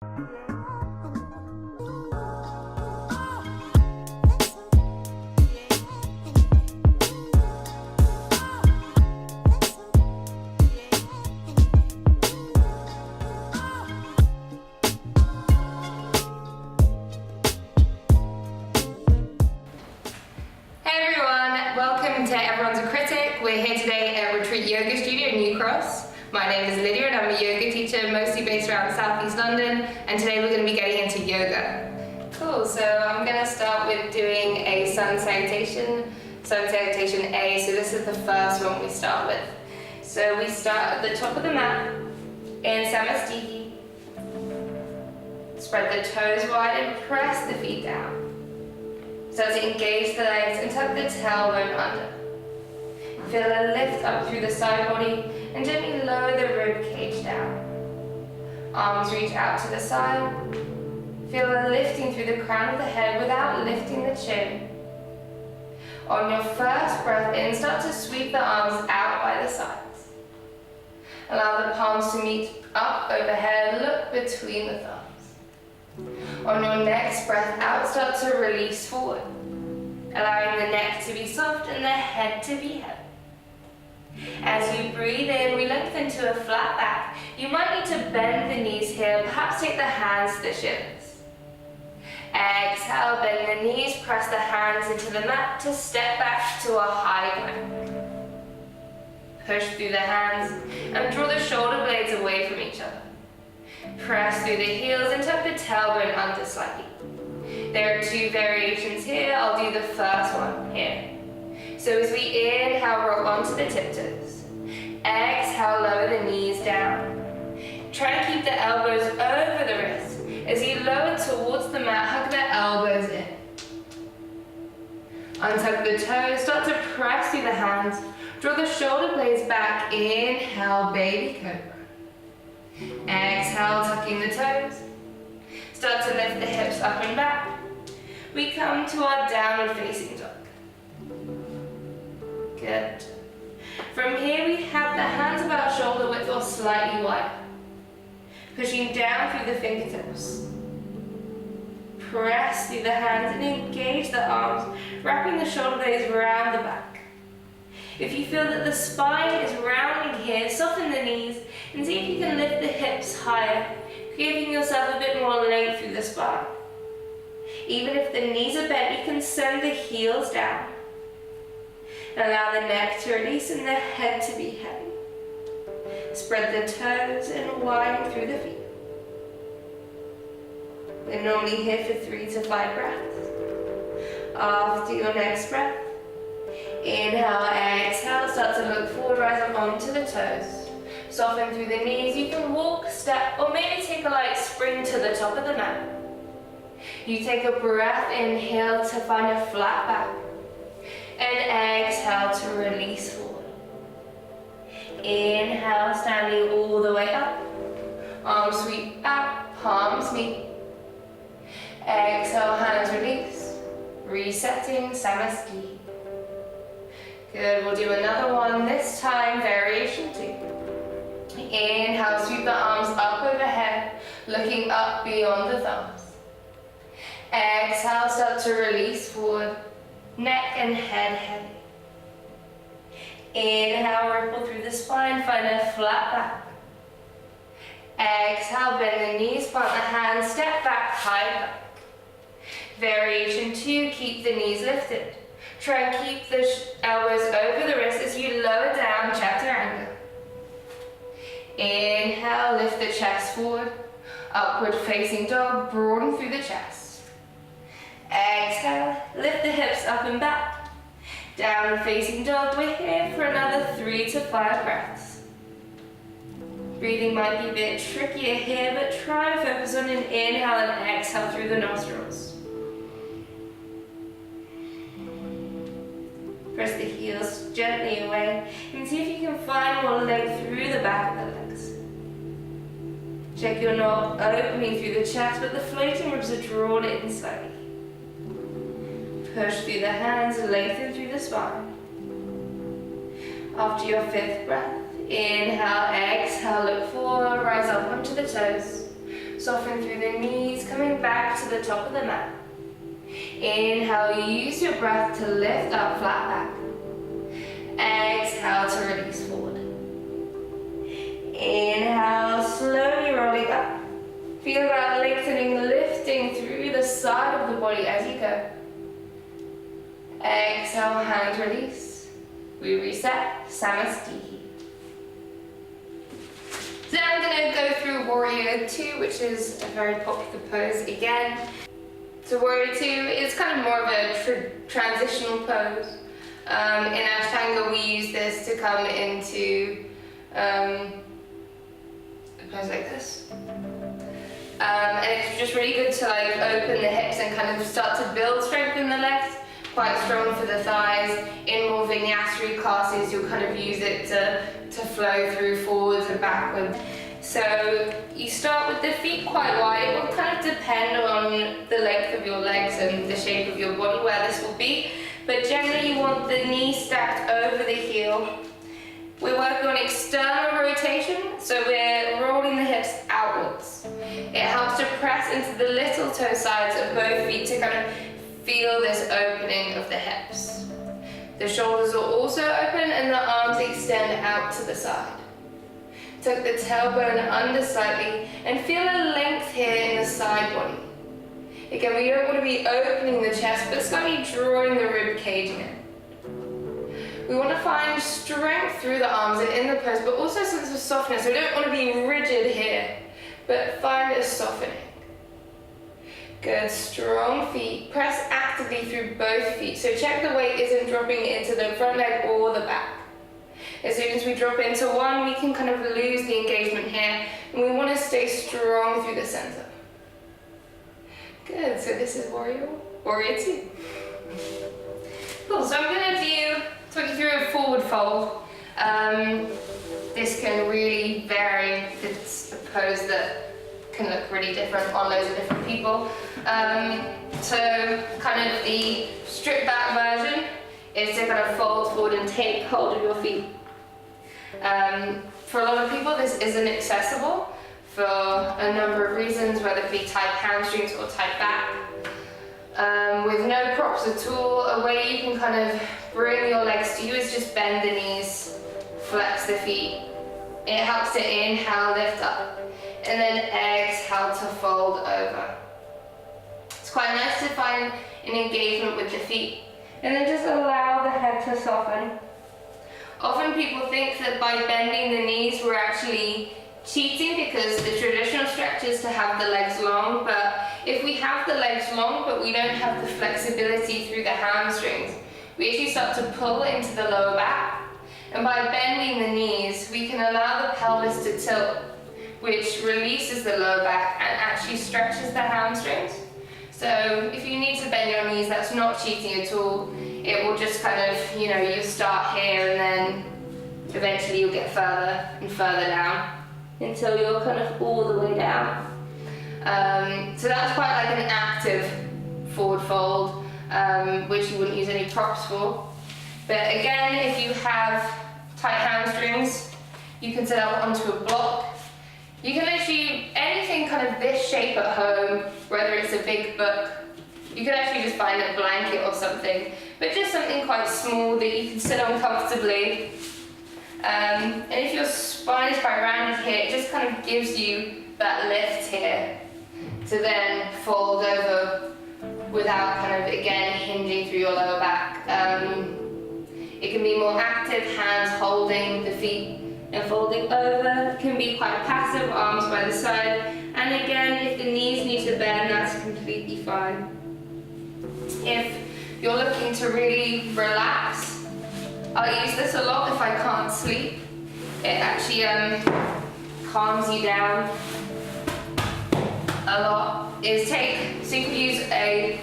Welcome to Everyone's a Critic. We're here today at Retreat Yoga Studio in New Cross. My name is Lydia and I'm a yoga teacher mostly based around Southeast London, and today we're going to be getting into yoga. Cool, so I'm going to start with doing a sun salutation A, so this is the first one we start with. So we start at the top of the mat in Samastiki. Spread the toes wide and press the feet down. Start to engage the legs and tuck the tailbone under. Feel a lift up through the side body and gently lower the rib cage down. Arms reach out to the side. Feel a lifting through the crown of the head without lifting the chin. On your first breath in, start to sweep the arms out by the sides. Allow the palms to meet up overhead, look between the thumbs. On your next breath out, start to release forward, allowing the neck to be soft and the head to be heavy. As you breathe in, we lengthen to a flat back. You might need to bend the knees here, perhaps take the hands to the shins. Exhale, bend the knees, press the hands into the mat to step back to a high plank. Push through the hands and draw the shoulder blades away from each other. Press through the heels and tuck the tailbone under slightly. There are two variations here. I'll do the first one here. So as we inhale, roll onto the tiptoes. Exhale, lower the knees down. Try and keep the elbows over the wrists. As you lower towards the mat, hug the elbows in. Untuck the toes, start to press through the hands. Draw the shoulder blades back. Inhale, baby cobra. Exhale, tucking the toes. Start to lift the hips up and back. We come to our downward facing dog. Good. From here we have the hands about shoulder width or slightly wider. Pushing down through the fingertips. Press through the hands and engage the arms, wrapping the shoulder blades around the back. If you feel that the spine is rounding here, soften the knees and see if you can lift the hips higher, giving yourself a bit more length through the spine. Even if the knees are bent, you can send the heels down. Allow the neck to release and the head to be heavy. Spread the toes and widen through the feet. We're normally here for 3 to 5 breaths. After your next breath, inhale, exhale, start to look forward, rise up onto the toes. Soften through the knees. You can walk, step, or maybe take a light spring to the top of the mat. You take a breath, inhale to find a flat back. And exhale to release forward. Inhale, standing all the way up. Arms sweep out, palms meet. Exhale, hands release. Resetting, Samastiki. Good, we'll do another one, this time variation 2. Inhale, sweep the arms up overhead, looking up beyond the thumbs. Exhale, start to release forward, neck and head heavy. Inhale, ripple through the spine, find a flat back. Exhale, bend the knees, plant the hands, step back, high back. Variation 2, keep the knees lifted. Try and keep the elbows over the wrists as you lower down, chaturanga. Inhale, lift the chest forward. Upward facing dog, broaden through the chest. Exhale, lift the hips up and back. Downward facing dog, we're here for another 3 to 5 breaths. Breathing might be a bit trickier here, but try and focus on an inhale and exhale through the nostrils. Press the heels gently away and see if you can find more length through the back of the legs. Check you're not opening through the chest, but the floating ribs are drawn in slightly. Push through the hands, lengthen through the spine. After your 5th breath, inhale, exhale, look forward, rise up onto the toes. Soften through the knees, coming back to the top of the mat. Inhale, use your breath to lift up, flat back. Exhale to release forward. Inhale, slowly rolling up. Feel that lengthening, lifting through the side of the body as you go. Exhale, hands release. We reset, Samastiki. So now I'm going to go through Warrior 2, which is a very popular pose again. So Warrior 2 is kind of more of a transitional pose. In Ashtanga we use this to come into a pose like this. And it's just really good to like open the hips and kind of start to build strength in the legs. Quite strong for the thighs. In more vinyasa classes you'll kind of use it to flow through forwards and backwards. So you start with the feet quite wide. It will kind of depend on the length of your legs and the shape of your body where this will be. But generally you want the knee stacked over the heel. We're working on external rotation, so we're rolling the hips outwards. It helps to press into the little toe sides of both feet to kind of feel this opening of the hips. The shoulders are also open and the arms extend out to the side. Tuck the tailbone under slightly and feel a length here in the side body. Again, we don't want to be opening the chest, but slightly drawing the rib cage in. We want to find strength through the arms and in the pose, but also a sense of softness. We don't want to be rigid here, but find a softening. Good, strong feet. Press actively through both feet. So check the weight isn't dropping into the front leg or the back. As soon as we drop into one, we can kind of lose the engagement here, and we want to stay strong through the center. Good, so this is Warrior 2. Cool, so I'm going to talk you through a forward fold. This can really vary. It's a pose that can look really different on loads of different people. So kind of the stripped back version is to kind of fold forward and take hold of your feet. For a lot of people this isn't accessible for a number of reasons, whether it be tight hamstrings or tight back. With no props at all, a way you can kind of bring your legs to you is just bend the knees, flex the feet. It helps to inhale, lift up, and then exhale to fold over. It's quite nice to find an engagement with the feet, and then just allow the head to soften. Often people think that by bending the knees we're actually cheating, because the traditional stretch is to have the legs long, but if we have the legs long but we don't have the flexibility through the hamstrings, we actually start to pull into the lower back. And by bending the knees, we can allow the pelvis to tilt, which releases the lower back and actually stretches the hamstrings. So if you need to bend your knees, that's not cheating at all. It will just kind of, you start here and then eventually you'll get further and further down until you're kind of all the way down. So that's quite like an active forward fold, which you wouldn't use any props for. But again, if you have tight hamstrings, you can set up onto a block. You can actually, anything kind of this shape at home, whether it's a big book, you can actually just find a blanket or something, but just something quite small that you can sit on comfortably. And if your spine is quite rounded here, it just kind of gives you that lift here to then fold over without kind of, again, hinging through your lower back. It can be more active, hands holding the feet and folding over. It can be quite passive, arms by the side. And again, if the knees need to bend, that's completely fine. If you're looking to really relax, I'll use this a lot if I can't sleep. It actually calms you down a lot. So you could use a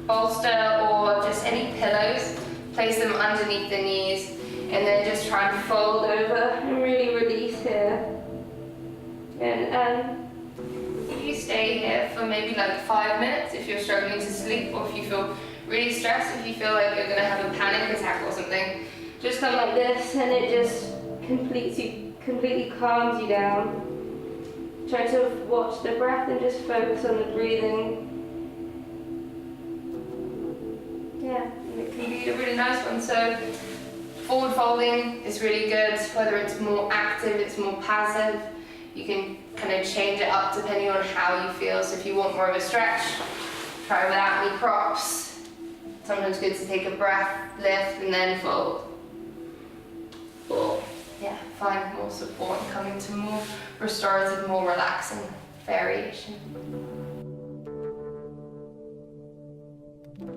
bolster or just any pillows, place them underneath the knees, and then just try and fold over and really release here. And if you stay here for maybe like 5 minutes, if you're struggling to sleep, or if you feel really stressed, if you feel like you're going to have a panic attack or something, just come like this and it just completely calms you down. Try to watch the breath and just focus on the breathing. Yeah, and it can be a really nice one. So forward folding is really good, whether it's more active, it's more passive. You can kind of change it up depending on how you feel. So if you want more of a stretch, try without any props. Sometimes good to take a breath, lift, and then fold. Or, yeah, find more support and come into more restorative, more relaxing variation.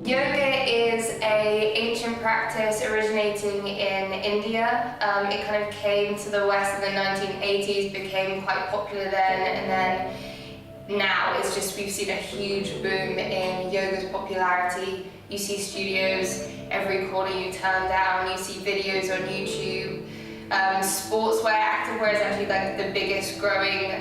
Yoga is an ancient practice originating in India. It kind of came to the West in the 1980s, became quite popular then, and then now it's just, we've seen a huge boom in yoga's popularity. You see studios every corner you turn down, you see videos on YouTube. Sportswear, activewear is actually like the biggest growing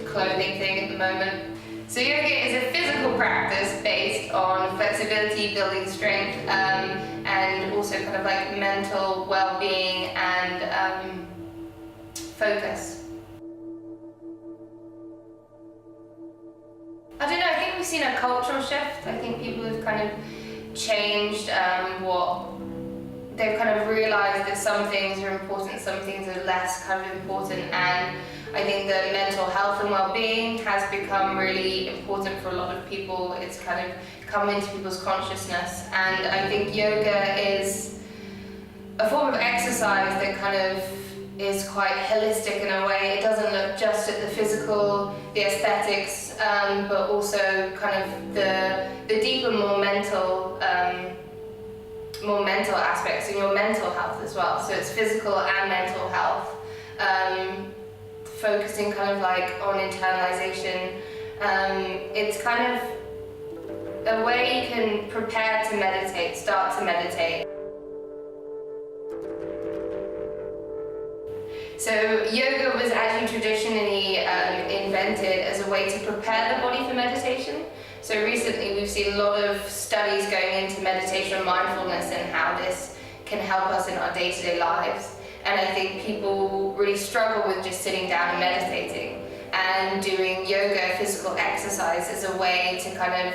clothing thing at the moment. So yoga is a physical practice based on flexibility, building strength, and also kind of like mental well-being and focus. I don't know, I think we've seen a cultural shift. I think people have kind of changed they've kind of realised that some things are important, some things are less kind of important, and I think that mental health and well-being has become really important for a lot of people. It's kind of come into people's consciousness, and I think yoga is a form of exercise that kind of is quite holistic in a way. It doesn't look just at the physical, the aesthetics, but also kind of the deeper, more mental aspects in your mental health as well. So it's physical and mental health, focusing kind of like on internalization. It's kind of a way you can prepare to meditate, start to meditate. So yoga was actually traditionally invented as a way to prepare the body for meditation. So recently we've seen a lot of studies going into meditation and mindfulness and how this can help us in our day-to-day lives. And I think people really struggle with just sitting down and meditating, and doing yoga, physical exercise, as a way to kind of,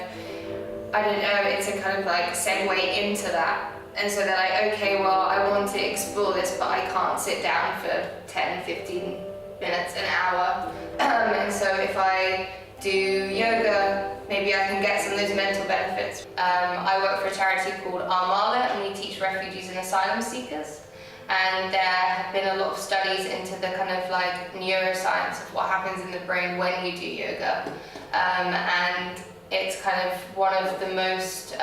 I don't know, it's a kind of like segue into that. And so they're like, okay, well, I want to explore this, but I can't sit down for 10, 15 minutes, an hour. And so if I do yoga, maybe I can get some of those mental benefits. I work for a charity called Armada, and we teach refugees and asylum seekers. And there have been a lot of studies into the kind of like neuroscience of what happens in the brain when you do yoga. And it's kind of one of the most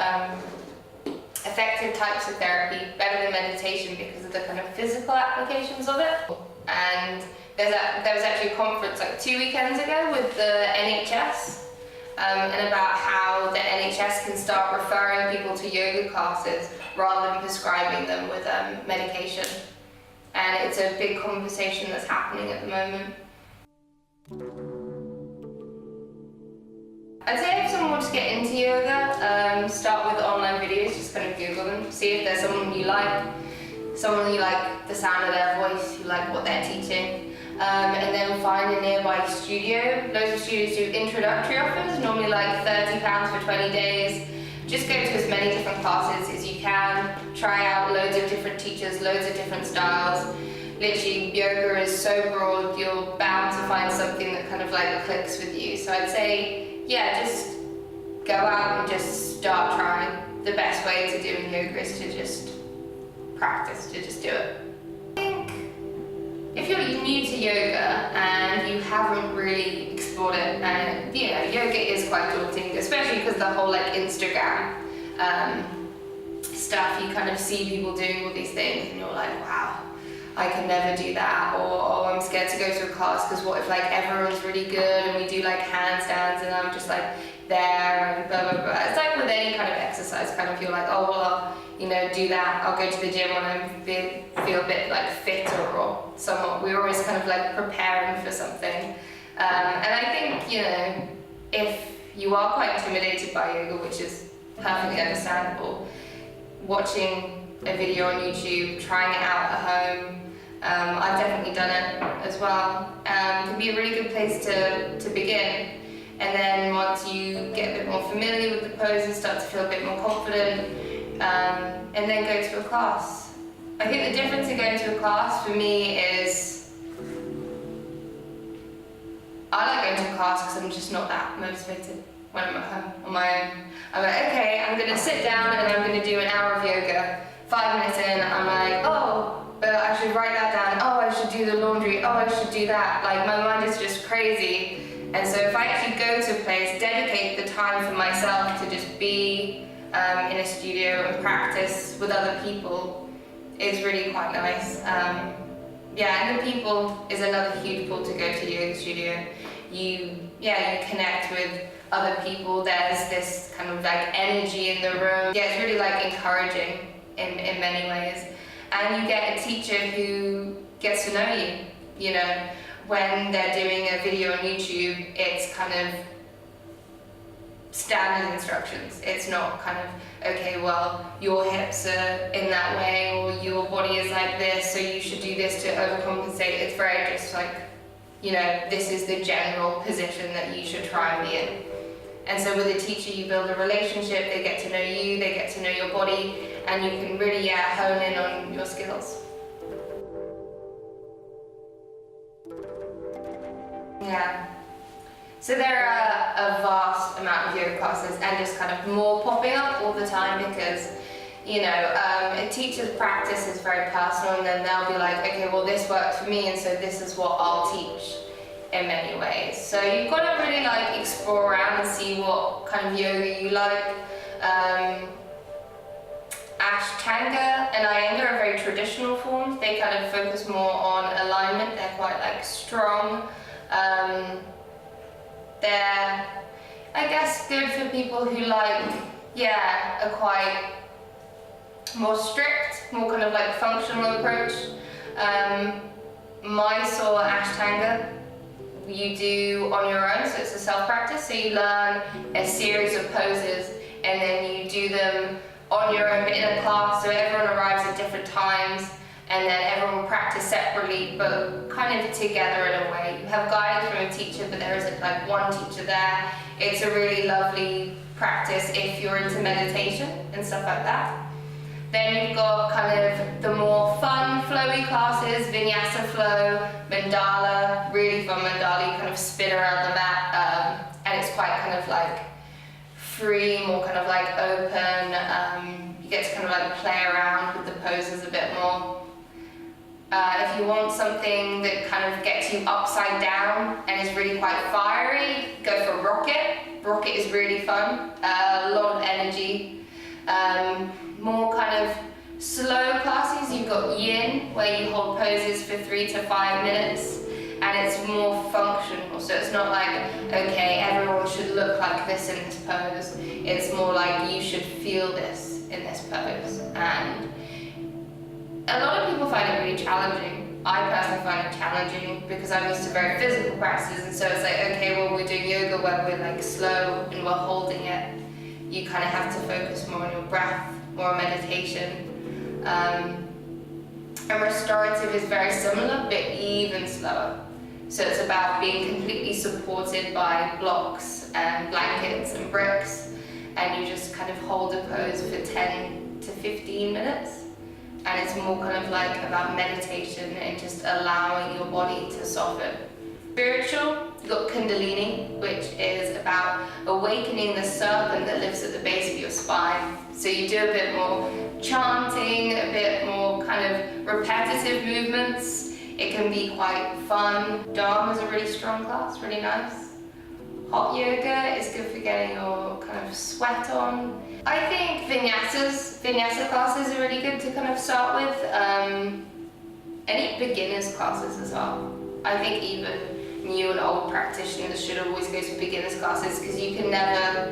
effective types of therapy, better than meditation because of the kind of physical applications of it. And there was actually a conference like 2 weekends ago with the NHS, and about how the NHS can start referring people to yoga classes rather than prescribing them with medication. And it's a big conversation that's happening at the moment. I'd say if someone wants to get into yoga, start with online videos, just kind of Google them, see if there's someone you like the sound of their voice, you like what they're teaching. And then find a nearby studio. Loads of studios do introductory offers, normally like £30 for 20 days. Just go to as many different classes as you can, try out loads of different teachers, loads of different styles. Literally, yoga is so broad, you're bound to find something that kind of like clicks with you. So I'd say, yeah, just go out and just start trying. The best way to do yoga is to just practice, to just do it. If you're new to yoga and you haven't really explored it, and yoga is quite daunting, especially because the whole like Instagram stuff, you kind of see people doing all these things and you're like, wow, I can never do that, or oh, I'm scared to go to a class because what if like everyone's really good and we do like handstands and I'm just like there and blah blah blah. It's like with any kind of exercise, kind of you're like, oh well, I'll do that. I'll go to the gym when I feel a bit like fitter or somewhat. We're always kind of like preparing for something. And I think, if you are quite intimidated by yoga, which is perfectly understandable, watching a video on YouTube, trying it out at home, I've definitely done it as well. It can be a really good place to begin. And then once you get a bit more familiar with the poses, start to feel a bit more confident, and then go to a class. I think the difference in going to a class for me is I like going to a class because I'm just not that motivated when I'm at home on my own. I'm like, okay, I'm going to sit down and I'm going to do an hour of yoga. 5 minutes in, I'm like, oh, I should write that down. Oh, I should do the laundry. Oh, I should do that. Like, my mind is just crazy. And so if I actually go to a place, dedicate the time for myself to just be in a studio and practice with other people, is really quite nice. Yeah, and the people is another huge pull to go to a yoga studio. You connect with other people. There's this kind of like energy in the room. Yeah, it's really like encouraging in many ways. And you get a teacher who gets to know you, you know. When they're doing a video on YouTube, it's kind of standard instructions. It's not kind of, okay, well, your hips are in that way, or your body is like this, so you should do this to overcompensate. It's very just like, you know, this is the general position that you should try and be in. And so with a teacher, you build a relationship, they get to know you, they get to know your body, and you can really, hone in on your skills. Yeah. So there are a vast amount of yoga classes and just kind of more popping up all the time because, you know, a teacher's practice is very personal, and then they'll be like, okay, well, this works for me, and so this is what I'll teach in many ways. So you've got to really like explore around and see what kind of yoga you like. Ashtanga and Iyengar are very traditional forms. They kind of focus more on alignment. They're quite like strong. They're, I guess, good for people who like, are quite more strict, more kind of like functional approach. Mysore Ashtanga you do on your own, so it's a self-practice. So you learn a series of poses and then you do them on your own, but in a class, so everyone arrives at different times, and then everyone will practice separately, but kind of together in a way. You have guidance from a teacher, but there isn't like one teacher there. It's a really lovely practice if you're into meditation and stuff like that. Then you've got kind of the more fun, flowy classes, vinyasa flow, mandala, really fun mandala. You kind of spin around the mat, and it's quite kind of like free, more kind of like open. You get to kind of like play around with the poses a bit more. If you want something that kind of gets you upside down and is really quite fiery, go for rocket. Rocket is really fun, a lot of energy. More kind of slow classes, you've got yin, where you hold poses for 3 to 5 minutes, and it's more functional. So it's not like, okay, everyone should look like this in this pose. It's more like you should feel this in this pose. And a lot of people find it really challenging. I personally find it challenging because I'm used to very physical practices, and so it's like, okay, well, we're doing yoga where we're like slow and we're holding it. You kind of have to focus more on your breath, more on meditation. And restorative is very similar, but even slower. So it's about being completely supported by blocks and blankets and bricks, and you just kind of hold a pose for 10 to 15 minutes. And it's more kind of like about meditation and just allowing your body to soften. Spiritual, you've got Kundalini, which is about awakening the serpent that lives at the base of your spine. So you do a bit more chanting, a bit more kind of repetitive movements. It can be quite fun. Dharma is a really strong class, really nice. Hot yoga is good for getting your kind of sweat on. I think vinyasa classes are really good to kind of start with. Any beginners classes as well. I think even new and old practitioners should always go to beginners classes because you can never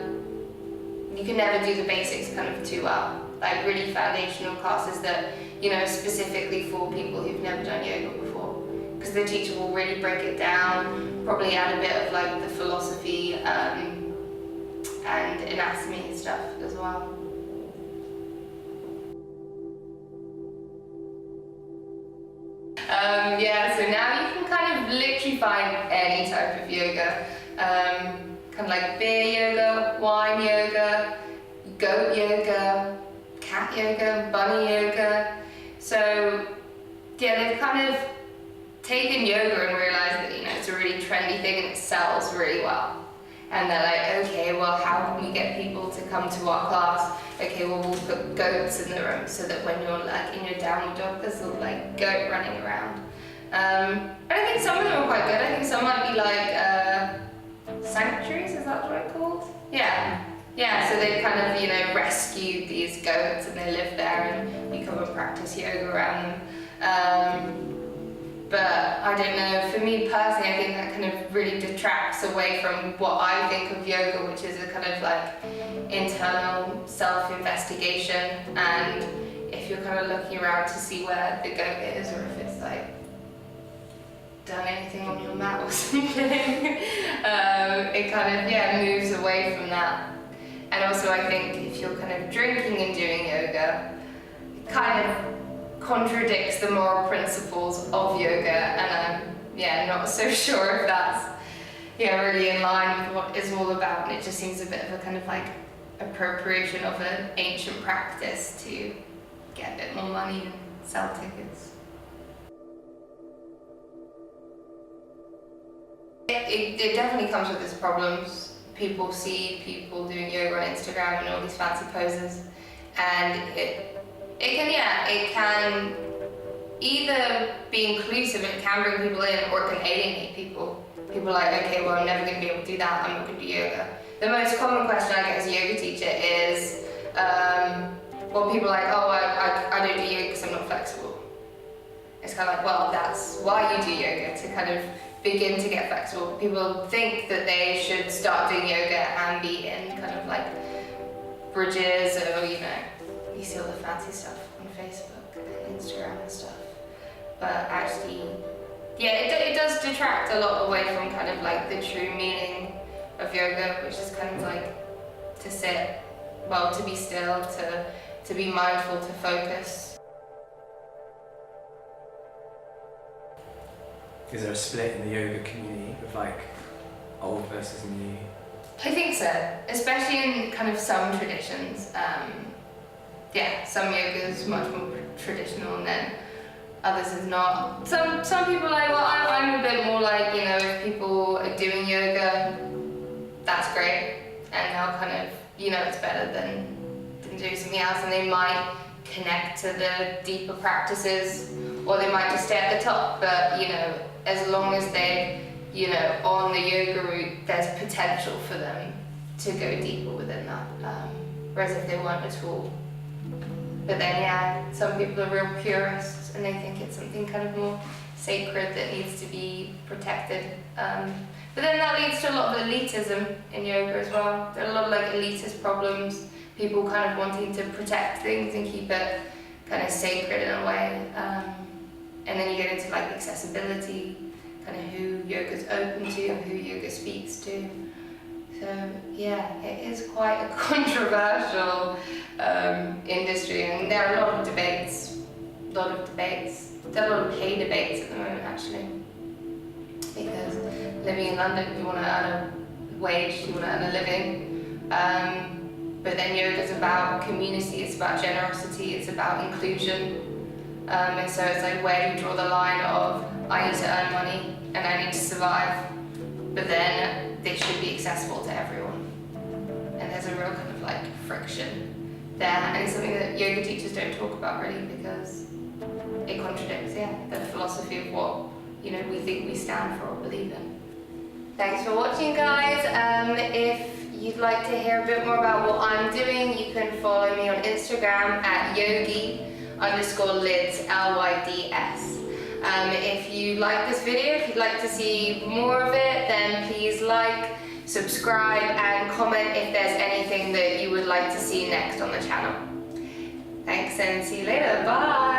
do the basics kind of too well. Like really foundational classes that, you know, specifically for people who've never done yoga before. Because the teacher will really break it down, probably add a bit of like the philosophy and anatomy and stuff as well. Yeah, so now you can kind of literally find any type of yoga. Kind of like beer yoga, wine yoga, goat yoga, cat yoga, bunny yoga. So yeah, they've kind of taken yoga and realized that, you know, it's a really trendy thing and it sells really well. And they're like, okay, well, how can we get people to come to our class? Okay, well, we'll put goats in the room so that when you're like in your downward dog, there's a little like goat running around. I think some of them are quite good. I think some might be like sanctuaries, is that what it's called? Yeah. Yeah, so they kind of, you know, rescued these goats and they live there and you come and practice yoga around them. But I don't know, for me personally, I think that kind of really detracts away from what I think of yoga, which is a kind of like internal self-investigation. And if you're kind of looking around to see where the goat is, or if it's like done anything on your mat or something, it kind of, yeah, moves away from that. And also I think if you're kind of drinking and doing yoga, it kind of contradicts the moral principles of yoga, and I'm not so sure if that's really in line with what it's all about, and it just seems a bit of a kind of like appropriation of an ancient practice to get a bit more money and sell tickets. It definitely comes with its problems. People see people doing yoga on Instagram and all these fancy poses, and it can either be inclusive and it can bring people in, or it can alienate people. People are like, okay, well, I'm never going to be able to do that, I'm not going to do yoga. The most common question I get as a yoga teacher is, well, people are like, oh, I don't do yoga because I'm not flexible. It's kind of like, well, that's why you do yoga, to kind of begin to get flexible. People think that they should start doing yoga and be in kind of like bridges, or, you know, you see all the fancy stuff on Facebook and Instagram and stuff. But actually, it does detract a lot away from kind of like the true meaning of yoga, which is kind of like to sit, well, to be still, to be mindful, to focus. Is there a split in the yoga community of like old versus new? I think so, especially in kind of some traditions. Some yoga is much more traditional, and then others is not. Some people are like, well, I'm a bit more like, you know, if people are doing yoga, that's great, and they'll kind of, you know, it's better than doing something else, and they might connect to the deeper practices, or they might just stay at the top. But, you know, as long as they, you know, on the yoga route, there's potential for them to go deeper within that. Whereas if they weren't at all. But then, some people are real purists and they think it's something kind of more sacred that needs to be protected. But then that leads to a lot of elitism in yoga as well. There are a lot of like elitist problems, people kind of wanting to protect things and keep it kind of sacred in a way. And then you get into like accessibility, kind of who yoga's open to, who yoga speaks to. So it is quite a controversial industry, and there are a lot of debates. There are a lot of pay debates at the moment, actually, because living in London, you want to earn a wage, you want to earn a living, but then yoga's about community, it's about generosity, it's about inclusion, and so it's like, where do you draw the line of, I need to earn money and I need to survive, but then they should be accessible to everyone. And there's a real kind of like friction there, and it's something that yoga teachers don't talk about really, because it contradicts the philosophy of what, you know, we think we stand for or believe in. Thanks for watching, guys. If you'd like to hear a bit more about what I'm doing, you can follow me on Instagram at yogi_lids, Lyds. If you like this video, if you'd like to see more of it, then please like, subscribe, and comment if there's anything that you would like to see next on the channel. Thanks, and see you later. Bye!